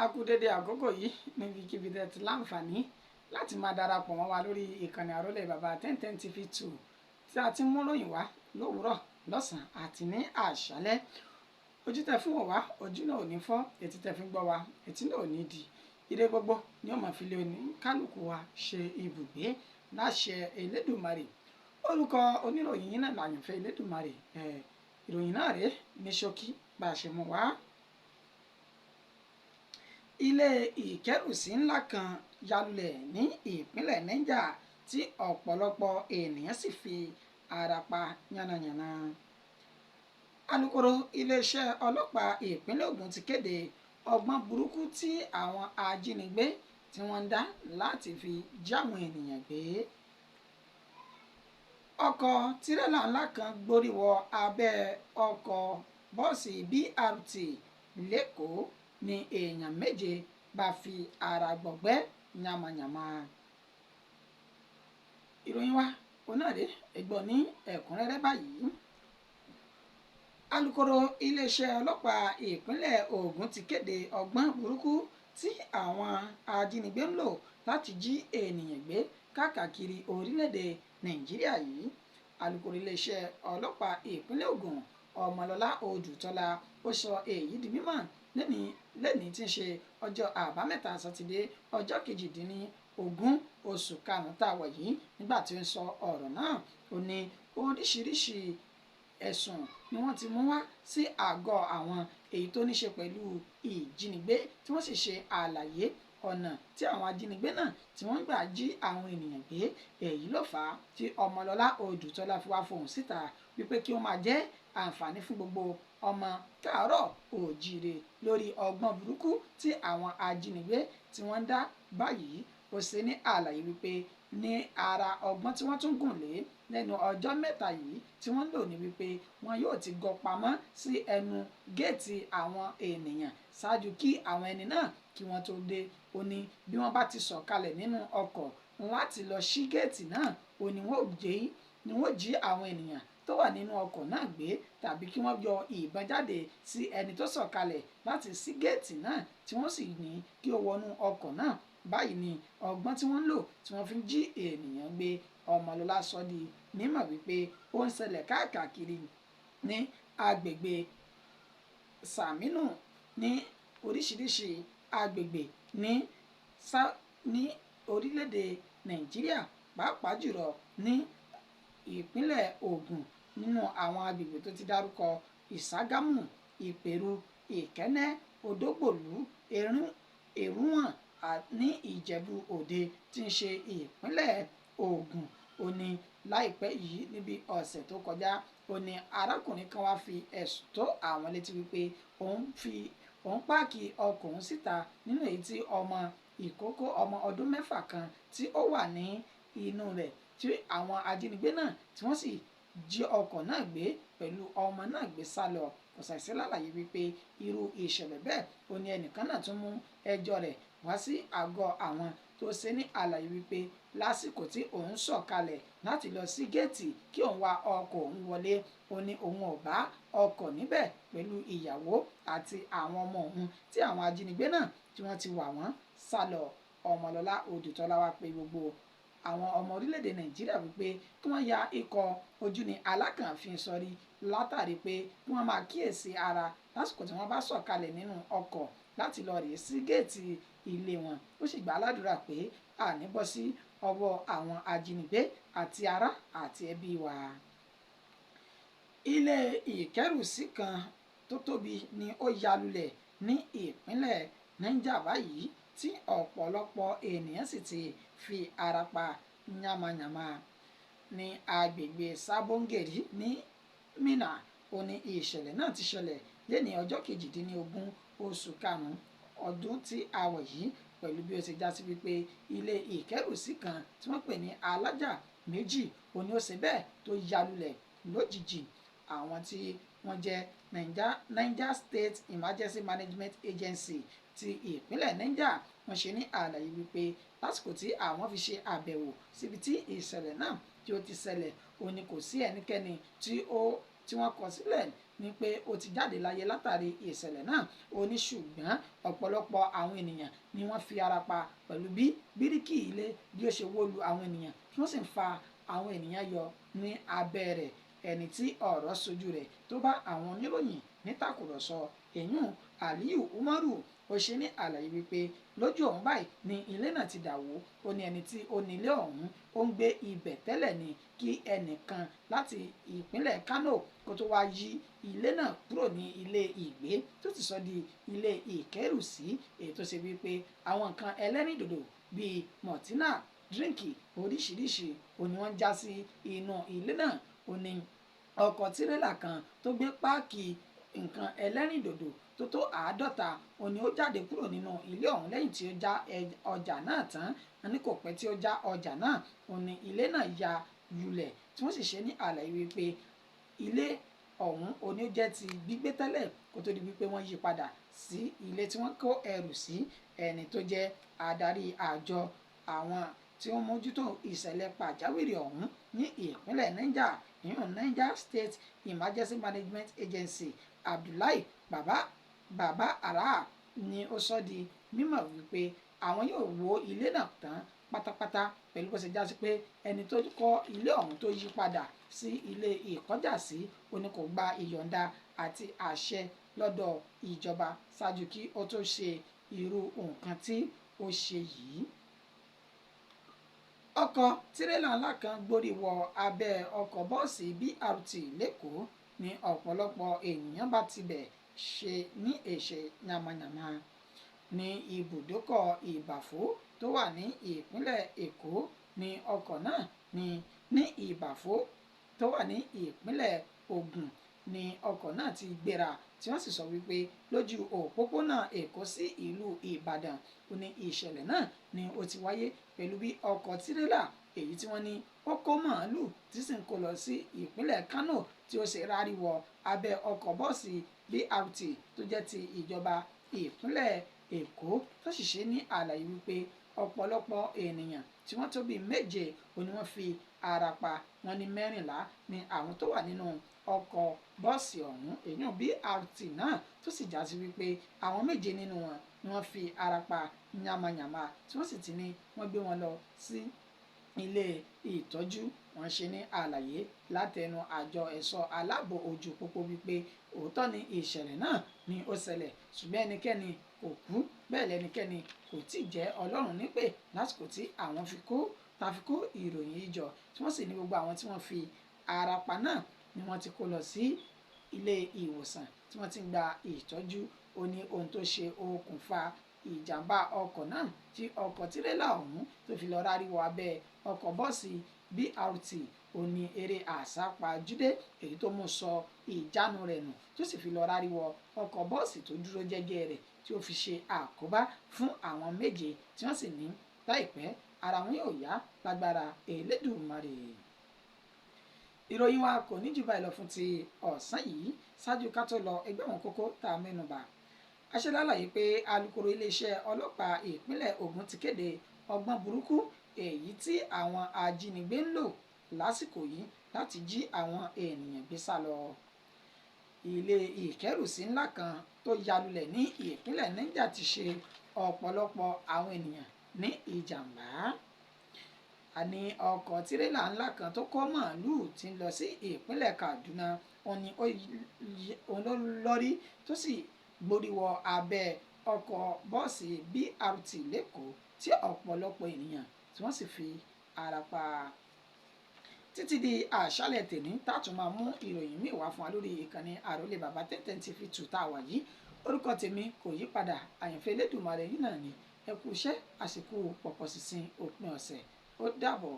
A kú dédé àkókò yìí níbikíbi tẹ́ ti láǹfààní láti máa darapọ̀ mọ́ wa lórí ìkànnì Àrólé Bàbá 1010 TV2 tí a ti ń mú ròyìn wá lówùúrọ̀ lọ́sàn-án àti ní àṣálẹ́. Ojú tẹ́ fi wò wá, ojú náà ò ní fọ́, etí tẹ́ fi gbọ́ wa, etí náà ò ní di. Ire gbogbo ni ó máa fi lé oní kálukú wa ṣe ibùgbé láṣẹ Elédùmarè. Orúkọ oníròyìn yìí náà làyànfẹ́ Elédùmarè. Ìròyìn náà rèé ní ṣókí bá a ṣe mú wá. Ilé ìkẹ́rùsí ńlá kan yalulẹ̀ ní ìpínlẹ̀ Niger tí ọ̀pọ̀lọpọ̀ ènìyàn sì fi ara pa yánnayànna. Alukoro iléeṣẹ́ ọlọ́pàá ìpínlẹ̀ Ògùn ti kéde ọgbọ́n burúkú tí àwọn ajínigbé tí wọ́n ń dá láti fi jí àwọn ènìyàn gbé. Ọkọ̀ tirẹ́là ńlá kan gborí wọ abẹ́ ọkọ̀ bọ́ọ̀sì BRT lẹ́kọ̀ọ́ ni èèyàn méje bá fi ara gbọ̀gbẹ́ yamayama. Ìròyìn wa onáre ẹ̀gbọ́n ní ẹ̀kúnrẹ́rẹ́ báyìí. Alukoro iléeṣẹ́ ọlọ́pàá ìpínlẹ̀ Ògùn ti kéde ọgbọ́n burúkú tí àwọn ajínigbé ń lò láti jí ènìyàn gbé káàkiri orílẹ̀-èdè Nàìjíríà yìí. Alukoro iléeṣẹ́ ọlọ́pàá ìpínlẹ̀ Ògùn Ọmọlọ́lá Odùtọ́lá ó sọ èyí di mímọ̀ lẹ́ni tí ń ṣe ọjọ́ àbámẹ́ta sátidé ọjọ́ kejìdínlógún oṣù karùn-ún tá a wọ̀ yìí nígbà tí ó ń sọ ọ̀rọ̀ náà. Ó ní oríṣiríṣi ẹ̀sùn ni wọ́n ti mú wá sí àgọ́ àwọn èyí tó ní ṣe pẹ̀lú ìjínigbé tí wọ́n sì ṣe àlàyé ọ̀nà tí àwọn ajínigbé náà tí wọ́n gbà jí àwọn ènìyàn gbé. Èyí ló fà á tí Ọmọlọ́lá Odùtọ́lá fi wá fohùn síta wípé kí ó máa jẹ́ àǹfààní fún gbogbo ọmọ káàárọ̀ oòjíire lórí ọgbọ́n burúkú tí àwọn ajínigbé tí wọ́n ń dá báyìí. Ó ṣe ní àlàyé wípé ní ara ọgbọ́n tí wọ́n tún gùn lé lẹ́nu ọjọ́ mẹ́ta yìí tí wọ́n lò ní wípé wọn yóò ti gọ pamọ́ sí ẹnu géètì àwọn ènìyàn ṣáájú kí àwọn ẹni náà kí wọ́n tó dé. Ó ní bí wọ́n bá ti sọ̀kalẹ̀ nínú ọkọ̀ láti lọ ṣí géètì náà, ó ní wọ́n jí àwọn ènìyàn tó wà nínú ọkọ̀ náà gbé tàbí kí wọ́n yọ ìbọn jáde sí ẹni tó sọ̀kalẹ̀ láti ṣí géètì náà tí wọ́n sì ní kí ó wọnú ọkọ̀ náà. Báyìí ni ọgbọ́n tí wọ́n ń lò tí wọ́n fi ń jí ènìyàn gbé. Ọmọlọ́lá sọ di mímọ̀ wípé ó ń ṣẹlẹ̀ káàkiri ní agbègbè Sàmínù ní oríṣiríṣi agbègbè ní orílẹ̀-èdè Nàìjíríà pàápàá jùlọ ní ìpínlẹ̀ Ògùn nínú àwọn agbègbè tó ti dárúkọ Ìságámù, Ìpèrú, Ìkẹ́nẹ́, Odógbòlú, Èrúwọ̀n ní Ìjẹ̀bú Òde tí ń ṣe ìpínlẹ̀ Ògùn. Ó ní láìpẹ́ yìí níbi ọ̀sẹ̀ tó kọjá, ó ní arákùnrin kan wá fi ẹ̀sùn tó àwọn létí wípé òun páàkì ọkọ̀ òun síta nínú èyí tí ọmọ ìkókó ọmọ ọdún mẹ́fà kan tí ó wà ní inú rẹ̀ tí àwọn ajínigbé náà tí wọ́n sì jí ọkọ̀ náà gbé pẹ̀lú ọmọ náà gbé sá lọ. Kò ṣàìsí lálàyé wípé irú ìṣẹ̀lẹ̀ bẹ́ẹ̀ ó ní ẹnìkan náà tún mú ẹjọ́ rẹ̀ wá sí àgọ́ àwọn tó ṣe ní àlàyé wípé lásìkò tí òun sọ̀kalẹ̀ láti lọ sí géètì kí òun wa ọkọ̀ òun wọlé, ó ní òun ò bá ọkọ̀ níbẹ̀ pẹ̀lú ìyàwó àti àwọn ọmọ òun tí àwọn ajínigbé náà tí wọ́n ti wà wọ́n sá lọ. Ọmọlọ́lá Odùtọ́lá wá pé gbogbo àwọn ọmọ orílẹ̀-èdè Nàìjíríà wípé kí wọ́n ya ikọ̀ ojú ni alákànfin sọrí látàrí pé kí wọ́n máa kíyèsí ara lásìkò tí wọ́n bá sọ̀kalẹ̀ nínú ọkọ̀ láti lọ rèé sí géètì ilé wọn. Ó sì gbà ládùúrà pé àní bọ́ sí ọwọ́ àwọn ajínigbé àti ará àti ẹbí wa. Ilé ìkẹ́rùsí kan tó tóbi ni ó yalulẹ̀ ní ìpínlẹ̀ Niger báyìí tí ọ̀pọ̀lọpọ̀ ènìyàn sì ti fi ara pa yamayama ní agbègbè Sabongeri ní Minna. Ó ní ìṣẹ̀lẹ̀ náà ti ṣẹlẹ̀ lẹ́ni ọjọ́ kejìdínlógún oṣù karùn-ún ọdún tí a wọ̀ yìí pẹ̀lú bí ó ṣe já sí wípé ilé ìkẹ́rùsí kan tí wọ́n pè ní alájà méjì ó ní ó ṣe bẹ́ẹ̀ tó yalulẹ̀ lójijì. Àwọn tí wọ́n jẹ́ Niger State Emergency Management Agency ti ìpínlẹ̀ Niger wọ́n ṣe ní àlàyé wípé lásìkò tí àwọn fi ṣe àbẹ̀wò síbi tí ìṣẹ̀lẹ̀ náà tí ó ti ṣẹlẹ̀ ó ní kò sí ẹnikẹ́ni tí wọ́n kọ sílẹ̀ ní pé ó ti jáde láyé látàrí ìṣẹ̀lẹ̀ náà. Ó ní ṣùgbọ́n ọ̀pọ̀lọpọ̀ àwọn ènìyàn ni wọ́n fi ara pa pẹ̀lú bí bíríkì ilé bí ó ṣe wó lu àwọn ènìyàn tí wọ́n sì ń fa àwọn ènìyàn yọ ní abẹ́ rẹ̀. Ẹni tí ọ̀rọ̀ sojú rẹ̀ tó bá àwọn oníròyìn ní tàkùrọ̀sọ èyún Aliyu Umaru ó ṣe ní àlàyé wípé lójú òun báyìí ni ilé náà ti dà wó. Ó ní ẹni tí ó ní ilé ọ̀hún ó ń gbé ibẹ̀ tẹ́lẹ̀ ni kí ẹnìkan láti ìpínlẹ̀ Kano kó tó wá yí ilé náà kúrò ní ilé ìgbé tó ti sọ di ilé ìkẹ́rùsí, èyí tó ṣe wípé àwọn nǹkan ẹlẹ́rìndòdò bíi mọ̀tínà díríǹkì oríṣiríṣi òní wọ́n já sí inú ilé náà. Ó ní ọkọ̀ tirẹ́là kan tó gbé páàkì nǹkan ẹlẹ́rìndòdò tó tó 50 òní ó jáde kúrò nínú ilé ọ̀hún lẹ́yìn tí ó já ọjà náà tán. Wọ́n ní kò pẹ́ tí ó já ọjà náà òní ilé náà ya lulẹ̀ tí wọ́n sì ṣe ní àlàyé wípé ilé ọ̀hún òní ó jẹ́ ti gbígbé tẹ́lẹ̀ kó tó di wípé wọ́n yí padà sí ilé tí wọ́n kó ẹrù sí. Ẹni tó jẹ́ adarí àjọ àwọn tí ó mójútó ìṣẹ̀lẹ̀ pàjáwìrì ọ̀hún ní ìpínlẹ̀ Niger Niger State Emergency Management Agency Abdullahi Baba Ara ni ó sọ di mímọ̀ wípé àwọn yóò wó ilé náà tán pátápátá pẹ̀lú bó ṣe já sí pé ẹni tó kọ́ ilé ọ̀hún tó yí padà sí ilé ìkọ́jàsí ó ní kò gba ìyọ̀ǹda àti àṣẹ lọ́dọ̀ ìjọba ṣáájú kí ó tó ṣe irú nǹkan tí ó ṣe yìí. Ọkọ̀ tirẹ́là ńlá kan gborí wọ abẹ́ ọkọ̀ bọ́ọ̀sì BRT lẹ́kọ̀ọ́ ní ọ̀pọ̀lọpọ̀ ènìyàn bá tibẹ̀ ṣe ní èṣe yamayama ní ibùdókọ̀ Ìbàfò tó wà ní ìpínlẹ̀ Èkó ní ọkọ̀ náà ní Ìbàfò tó wà ní ìpínlẹ̀ Ògùn ní ọkọ̀ náà ti gbéra tí wọ́n sì sọ wípé lójú òpópónà Èkó sí ìlú Ìbàdàn ó ní ìṣẹ̀lẹ̀ náà ni ó ti wáyé pẹ̀lú bí ọkọ̀ tirẹ́là èyí tí wọ́n ní ó kó màálù tí sì ń kó lọ sí ìpínlẹ̀ Kano tí ó ṣe rárí wọ abẹ́ ọkọ̀ bọ́ọ̀sì BRT tó jẹ́ ti ìjọba ìpínlẹ̀ Èkó tó sì ṣe ní àlàyé wípé ọ̀pọ̀lọpọ̀ ènìyàn tí wọ́n tó bí 7 òní wọ́n fi ara pa. Wọ́n ní 14 ni àwọn tó wà nínú ọkọ̀ bọ́ọ̀sì ọ̀hún èyàn BRT náà tó sì já sí wípé àwọn 7 nínú wọn ni wọ́n fi ara pa yamayama tí wọ́n sì ti ní wọ́n gbé wọn lọ sí ilé ìtọ́jú. Wọ́n ṣe ní àlàyé látẹnu àjọ ẹ̀ṣọ́ aláàbò ojú pópó wípé òótọ́ ni ìṣẹ̀lẹ̀ náà ni ó ṣẹlẹ̀ ṣùgbọ́n ẹnikẹ́ni kò kú bẹ́ẹ̀ lẹ́nikẹ́ni kò tí ì jẹ́ Ọlọ́run nípè lásìkò tí àwọn fi kó ìròyìn yìí jọ tí wọ́n sì ní gbogbo àwọn tí wọ́n fi ara pa náà ni wọ́n ti kó lọ sí ilé ìwòsàn tí wọ́n ti ń gba ìtọ́jú. Ó ní ohun tó ṣe okùnfà ìjàmbá ọkọ̀ náà tí ọkọ̀ tirẹ́là ọ̀hún tó fi lọ rárí wọ abẹ́ ọkọ̀ bọ́ọ̀sì BRT ó ní eré àsápajúdé èyí tó mú sọ ìjánu rẹ̀ nù tó sì fi lọ rárí wọ ọkọ̀ bọ́ọ̀sì tó dúró jẹ́jẹ́ rẹ̀ tí ó fi ṣe àkóbá fún àwọn 7 tí wọ́n sì ní láìpẹ́ ara wọn yóò yá lágbára Elédùmarè. Ìròyìn wa kò ní jù báyìí lọ fún ti ọ̀sán yìí. Ṣáájú ká tó lọ ẹgbẹ́ àwọn kókó tá a mẹ́nubà. A ṣe lálàyé pé alukoro iléeṣẹ́ ọlọ́pàá ìpínlẹ̀ Ògùn ti kéde ọgbọ́n burúkú èyí tí àwọn ajínigbé ń lò lásìkò yìí láti jí àwọn ènìyàn gbé sá lọ. Ilé ìkẹ́rùsí ńlá kan tó yalulẹ̀ ní ìpínlẹ̀ Niger ti ṣe ọ̀pọ̀lọpọ̀ àwọn ènìyàn ní ìjàmbá. Àní ọkọ̀ tirẹ́là ńlá kan tó kó màálù ti ń lọ sí ìpínlẹ̀ Kaduna òun ló lọ́rí tó sì gborí wọ abẹ́ ọkọ̀ bọ́ọ̀sì BRT lẹ́kọ̀ọ́ tí ọ̀pọ̀lọpọ̀ ènìyàn tí wọ́n sì fi ara pa. Títí di àṣálẹ̀ tèmi tààtù máa mú ìròyìn míì wá fún wa lórí ìkànnì Àrólé Bàbá 1010 TV 2 tá a wà yìí. Orúkọ tèmi kò yí padà, àyànfẹ́ Elédùmarè yìí náà ni. Ẹ kú iṣẹ́ àsìkò pọ̀pọ̀ sísìn òpin ọ̀sẹ̀. Ó dàbọ̀.